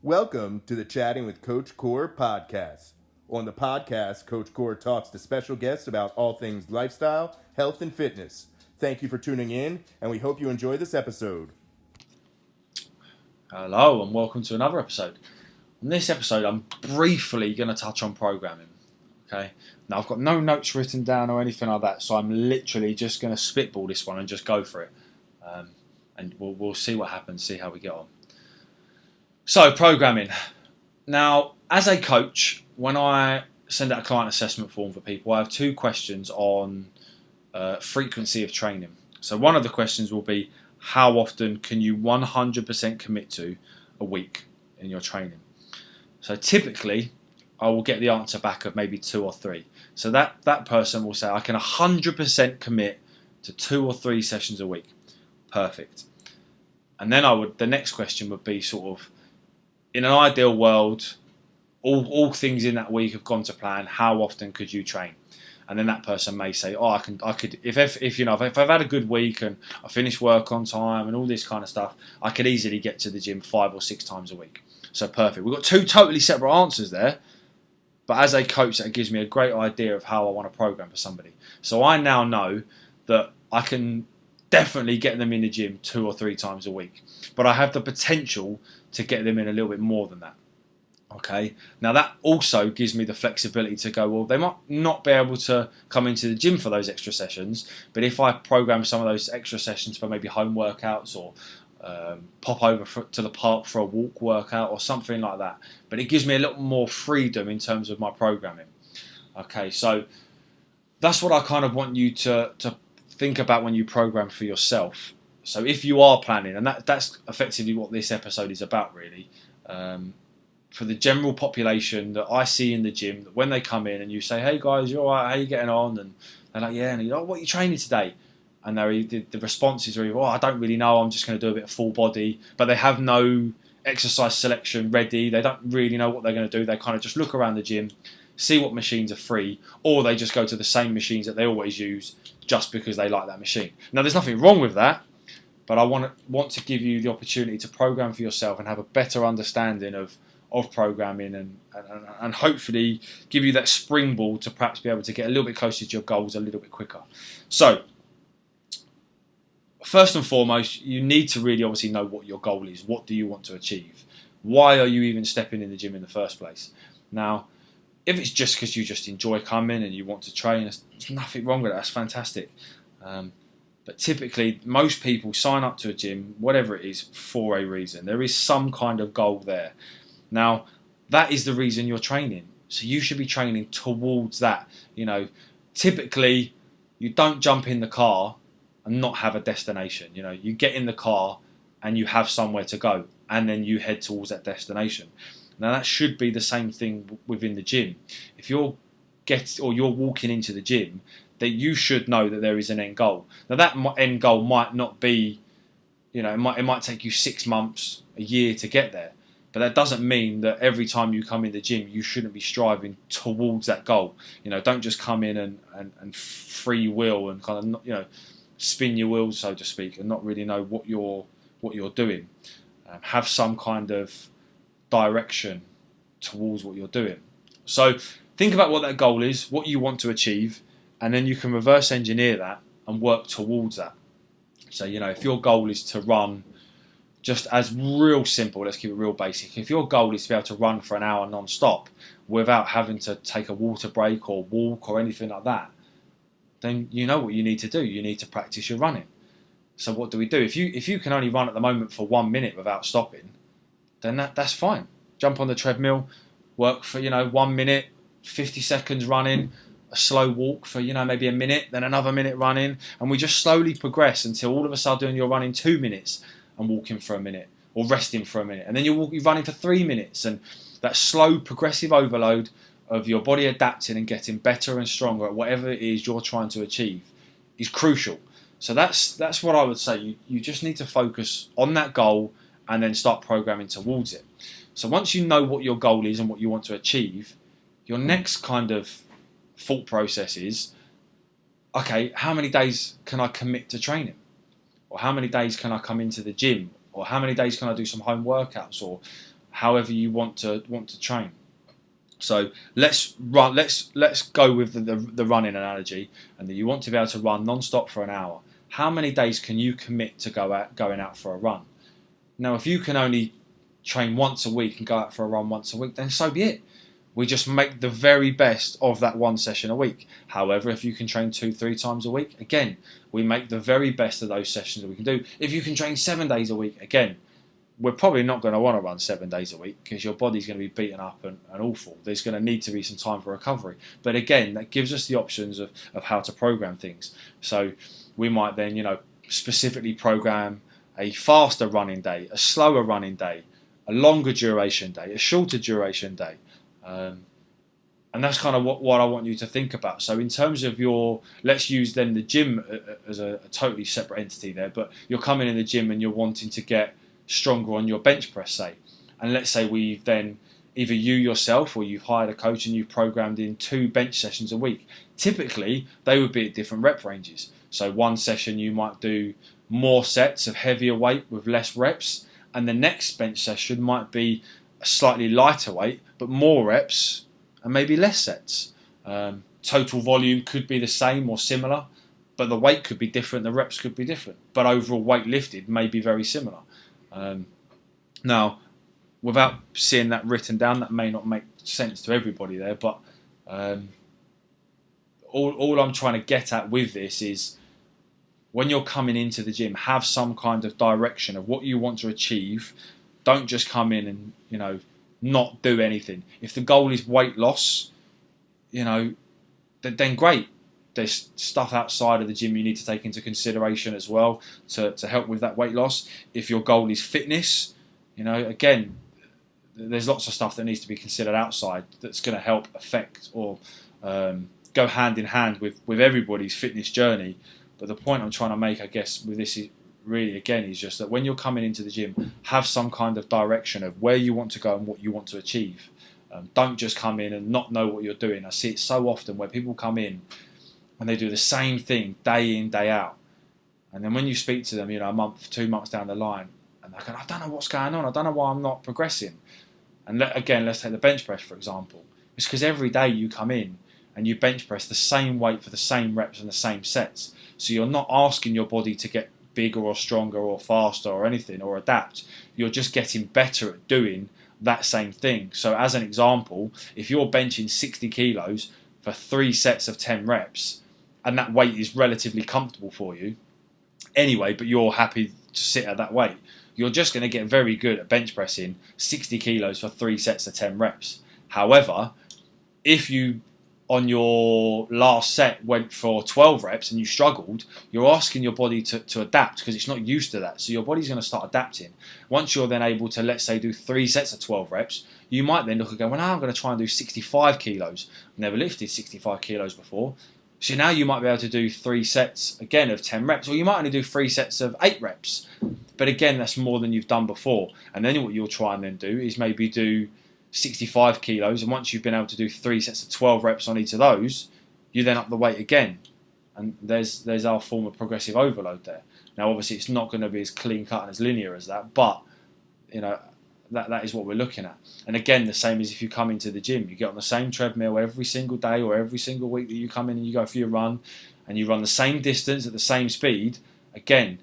Welcome to the Chatting with Coach Core podcast. On the podcast, Coach Core talks to special guests about all things lifestyle, health, and fitness. Thank you for tuning in, and we hope you enjoy this episode. Hello and welcome to another episode. In this episode, I'm briefly going to touch on programming. Okay. Now I've got no notes written down or anything like that, so I'm literally just going to spitball this one and just go for it, and we'll see what happens, see how we get on. So programming. Now, as a coach, when I send out a client assessment form for people, I have two questions on frequency of training. So one of the questions will be, how often can you 100% commit to a week in your training? So typically, I will get the answer back of maybe 2 or 3. So that person will say, I can 100% commit to 2 or 3 sessions a week. Perfect. And then the next question would be sort of, in an ideal world, all things in that week have gone to plan. How often could you train? And then that person may say, "Oh, I could if I've had a good week and I finish work on time and all this kind of stuff, I could easily get to the gym 5 or 6 times a week." So perfect. We've got 2 totally separate answers there, but as a coach, that gives me a great idea of how I want to program for somebody. So I now know that I can definitely get them in the gym 2 or 3 times a week, but I have the potential to get them in a little bit more than that. Okay, now that also gives me the flexibility to go, well, they might not be able to come into the gym for those extra sessions, but if I program some of those extra sessions for maybe home workouts or pop over to the park for a walk workout or something like that, but it gives me a little more freedom in terms of my programming. Okay, so that's what I kind of want you to think about when you program for yourself. So if you are planning, and that's effectively what this episode is about, really. For the general population that I see in the gym, that when they come in and you say, "Hey guys, you all right? How you getting on?" and they're like, "Yeah," and you're like, "What are you training today?" and the responses are either, "Oh, I don't really know. I'm just going to do a bit of full body," but they have no exercise selection ready. They don't really know what they're going to do. They kind of just look around the gym, see what machines are free, or they just go to the same machines that they always use just because they like that machine. Now, there's nothing wrong with that, but I want to give you the opportunity to program for yourself and have a better understanding of programming and hopefully give you that springboard to perhaps be able to get a little bit closer to your goals a little bit quicker. So, first and foremost, you need to really obviously know what your goal is. What do you want to achieve? Why are you even stepping in the gym in the first place? Now, if it's just because you just enjoy coming and you want to train, there's nothing wrong with that. That's fantastic. But typically, most people sign up to a gym, whatever it is, for a reason. There is some kind of goal there. Now, that is the reason you're training. So you should be training towards that. Typically, you don't jump in the car and not have a destination. You get in the car and you have somewhere to go, and then you head towards that destination. Now, that should be the same thing within the gym. If you're walking into the gym, that you should know that there is an end goal. Now, that end goal might not be, it might take you 6 months, a year to get there. But that doesn't mean that every time you come in the gym, you shouldn't be striving towards that goal. Don't just come in and free will and kind of, spin your wheels, so to speak, and not really know what you're doing. Have some kind of direction towards what you're doing. So think about what that goal is, what you want to achieve, and then you can reverse engineer that and work towards that. So, if your goal is to run, just as real simple, let's keep it real basic. If your goal is to be able to run for an hour non-stop without having to take a water break or walk or anything like that, then you know what you need to do. You need to practice your running. So what do we do? If you can only run at the moment for 1 minute without stopping, then that's fine. Jump on the treadmill, work for 1 minute, 50 seconds running, a slow walk for maybe a minute, then another minute running, and we just slowly progress until all of a sudden you're running 2 minutes and walking for a minute, or resting for a minute, and then you're running for 3 minutes, and that slow progressive overload of your body adapting and getting better and stronger at whatever it is you're trying to achieve is crucial. So that's what I would say. You just need to focus on that goal and then start programming towards it. So once you know what your goal is and what you want to achieve, your next kind of thought process is, okay, how many days can I commit to training? Or how many days can I come into the gym? Or how many days can I do some home workouts? Or however you want to train. So let's run. Let's go with the running analogy, and that you want to be able to run non-stop for an hour. How many days can you commit to going out for a run? Now, if you can only train once a week and go out for a run once a week, then so be it. We just make the very best of that one session a week. However, if you can train 2-3 times a week, again, we make the very best of those sessions that we can do. If you can train 7 days a week, again, we're probably not going to want to run 7 days a week because your body's going to be beaten up and awful. There's going to need to be some time for recovery. But again, that gives us the options of how to program things. So we might then, specifically program a faster running day, a slower running day, a longer duration day, a shorter duration day. And that's kind of what I want you to think about. So in terms of let's use then the gym as a totally separate entity there, but you're coming in the gym and you're wanting to get stronger on your bench press, say. And let's say we've then, either you yourself or you've hired a coach and you've programmed in 2 bench sessions a week. Typically, they would be at different rep ranges. So one session you might do more sets of heavier weight with less reps, and the next bench session might be a slightly lighter weight, but more reps and maybe less sets. Total volume could be the same or similar, but the weight could be different, the reps could be different. But overall weight lifted may be very similar. Now, without seeing that written down, that may not make sense to everybody there, but all I'm trying to get at with this is, when you're coming into the gym, have some kind of direction of what you want to achieve. Don't just come in and, not do anything. If the goal is weight loss, then great. There's stuff outside of the gym you need to take into consideration as well to help with that weight loss. If your goal is fitness, again, there's lots of stuff that needs to be considered outside that's going to help affect or go hand in hand with everybody's fitness journey. But the point I'm trying to make, I guess, with this is really, again, is just that when you're coming into the gym, have some kind of direction of where you want to go and what you want to achieve. Don't just come in and not know what you're doing. I see it so often where people come in and they do the same thing day in, day out. And then when you speak to them, a month, 2 months down the line, and they're going, I don't know what's going on. I don't know why I'm not progressing. And again, let's take the bench press, for example. It's because every day you come in and you bench press the same weight for the same reps and the same sets. So you're not asking your body to get bigger or stronger or faster or anything or adapt. You're just getting better at doing that same thing. So as an example, if you're benching 60 kilos for 3 sets of 10 reps and that weight is relatively comfortable for you anyway, but you're happy to sit at that weight, you're just going to get very good at bench pressing 60 kilos for 3 sets of 10 reps. However, if you on your last set went for 12 reps and you struggled, you're asking your body to adapt because it's not used to that. So your body's going to start adapting. Once you're then able to, let's say, do 3 sets of 12 reps, you might then look and go, well, now I'm going to try and do 65 kilos. I've never lifted 65 kilos before. So now you might be able to do 3 sets, again, of 10 reps. Or you might only do 3 sets of 8 reps. But again, that's more than you've done before. And then what you'll try and then do is maybe do 65 kilos, and once you've been able to do 3 sets of 12 reps on each of those, you then up the weight again. And there's our form of progressive overload there. Now, obviously, it's not going to be as clean cut and as linear as that, but that is what we're looking at. And again, the same as if you come into the gym, you get on the same treadmill every single day or every single week that you come in and you go for your run, and you run the same distance at the same speed. Again,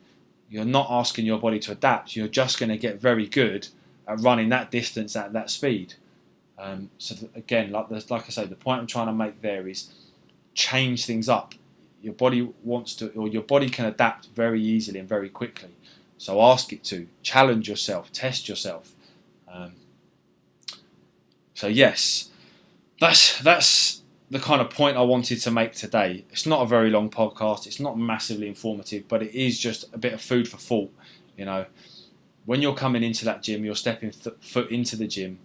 you're not asking your body to adapt. You're just going to get very good at running that distance at that speed. Again, like I say, the point I'm trying to make there is change things up. Your body wants to, or your body can adapt very easily and very quickly. So ask it to, challenge yourself, test yourself. So yes, that's the kind of point I wanted to make today. It's not a very long podcast. It's not massively informative, but it is just a bit of food for thought. When you're coming into that gym, you're stepping foot into the gym.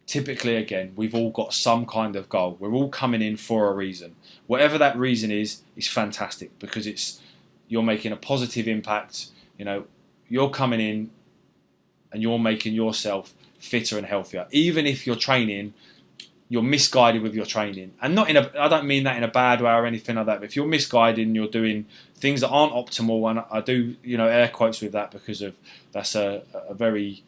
Typically, again, we've all got some kind of goal. We're all coming in for a reason. Whatever that reason is fantastic because you're making a positive impact. You're coming in and you're making yourself fitter and healthier. Even if you're training, you're misguided with your training. And I don't mean that in a bad way or anything like that, but if you're misguided and you're doing things that aren't optimal, and I do, air quotes with that because that's a very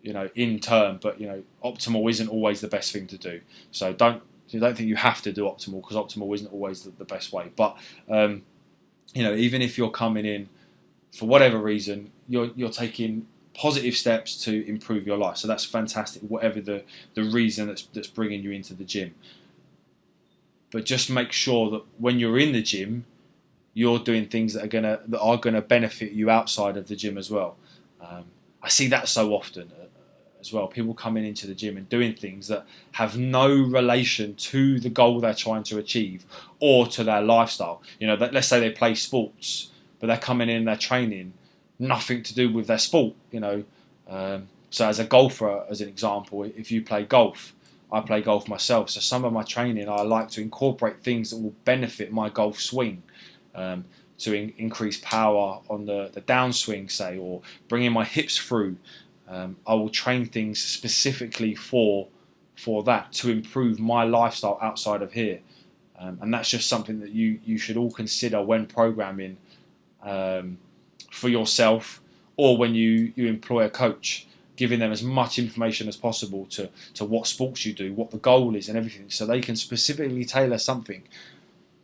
in turn. But optimal isn't always the best thing to do. So don't think you have to do optimal, because optimal isn't always the best way. But even if you're coming in for whatever reason, you're taking positive steps to improve your life. So that's fantastic, whatever the reason that's bringing you into the gym. But just make sure that when you're in the gym, you're doing things that are gonna benefit you outside of the gym as well. I see that so often as well. People coming into the gym and doing things that have no relation to the goal they're trying to achieve or to their lifestyle. Let's say they play sports, but they're coming in, they're training, nothing to do with their sport. So as a golfer, as an example, if you play golf, I play golf myself. So some of my training, I like to incorporate things that will benefit my golf swing. To increase power on the downswing, say, or bringing my hips through. I will train things specifically for that, to improve my lifestyle outside of here. And that's just something that you should all consider when programming for yourself, or when you employ a coach, giving them as much information as possible to what sports you do, what the goal is and everything, so they can specifically tailor something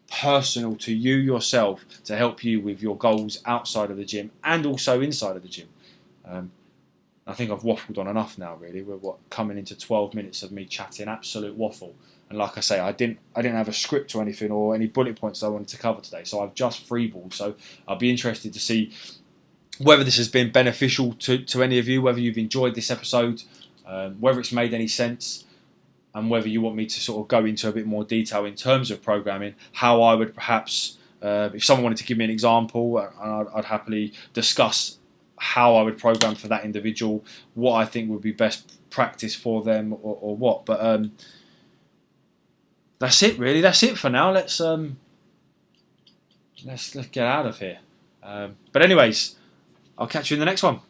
personal to you yourself to help you with your goals outside of the gym and also inside of the gym. I think I've waffled on enough now, really. We're coming into 12 minutes of me chatting absolute waffle. And like I say, I didn't have a script or anything, or any bullet points I wanted to cover today, so I've just freeballed. So I'll be interested to see whether this has been beneficial to any of you, whether you've enjoyed this episode, whether it's made any sense, and whether you want me to sort of go into a bit more detail in terms of programming, how I would perhaps, if someone wanted to give me an example, I'd happily discuss how I would program for that individual, what I think would be best practice for them, or what. But that's it, really. That's it for now. Let's get out of here. But anyways, I'll catch you in the next one.